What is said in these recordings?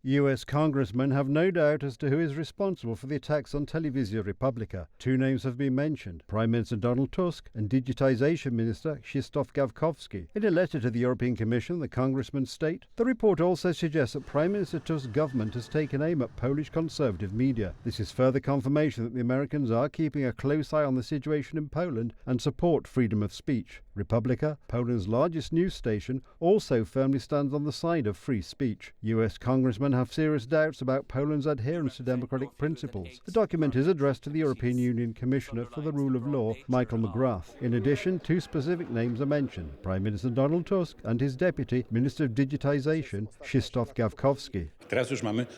US congressmen have no doubt as to who is responsible for the attacks on Telewizja Republika. Two names have been mentioned, Prime Minister Donald Tusk and Digitization Minister Krzysztof Gawkowski. In a letter to the European Commission, the congressmen state, the report also suggests that Prime Minister Tusk's government has taken aim at Polish conservative media. This is further confirmation that the Americans are keeping a close eye on the situation in Poland and support freedom of speech. Republika, Poland's largest news station, also firmly stands on the side of free speech. US congressmen have serious doubts about Poland's adherence to democratic principles. The document is addressed to the European Union Commissioner for the Rule of Law, Michael McGrath. In addition, two specific names are mentioned, Prime Minister Donald Tusk and his deputy, Minister of Digitization, Krzysztof Gawkowski.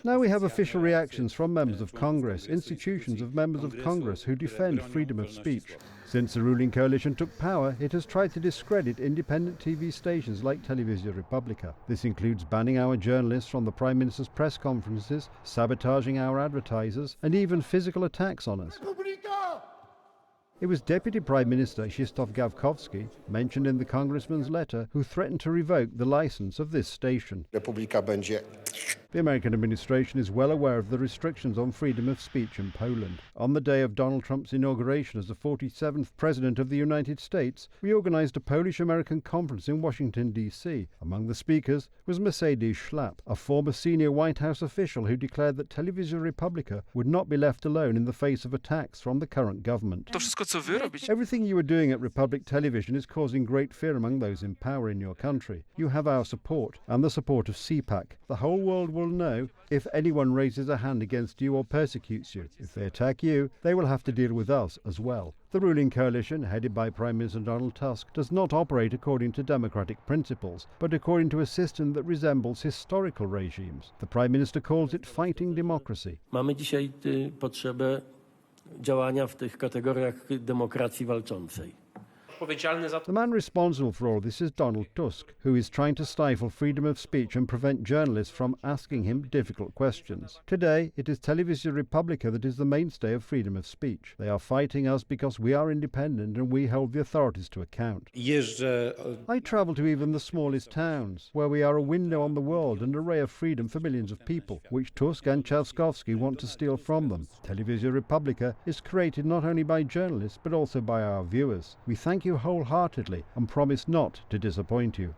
Now we have official reactions from members of Congress, institutions of members of Congress who defend freedom of speech. Since the ruling coalition took power, it has tried to discredit independent TV stations like Telewizja Republika. This includes banning our journalists from the Prime Minister's press conferences, sabotaging our advertisers, and even physical attacks on us. Republika! It was Deputy Prime Minister Krzysztof Gawkowski, mentioned in the congressman's letter, who threatened to revoke the license of this station. Republika będzie. The American administration is well aware of the restrictions on freedom of speech in Poland. On the day of Donald Trump's inauguration as the 47th President of the United States, we organized a Polish-American conference in Washington, D.C. Among the speakers was Mercedes Schlapp, a former senior White House official who declared that Telewizja Republika would not be left alone in the face of attacks from the current government. Everything you are doing at Republic Television is causing great fear among those in power in your country. You have our support and the support of CPAC. The whole world will know if anyone raises a hand against you or persecutes you. If they attack you, they will have to deal with us as well. The ruling coalition, headed by Prime Minister Donald Tusk, does not operate according to democratic principles, but according to a system that resembles historical regimes. The Prime Minister calls it fighting democracy. Mamy dzisiaj potrzebę działania w tych kategoriach demokracji walczącej. The man responsible for all this is Donald Tusk, who is trying to stifle freedom of speech and prevent journalists from asking him difficult questions. Today, it is Telewizja Republika that is the mainstay of freedom of speech. They are fighting us because we are independent and we hold the authorities to account. I travel to even the smallest towns, where we are a window on the world and a ray of freedom for millions of people, which Tusk and Trzaskowski want to steal from them. Telewizja Republika is created not only by journalists but also by our viewers. We thank you wholeheartedly and promise not to disappoint you.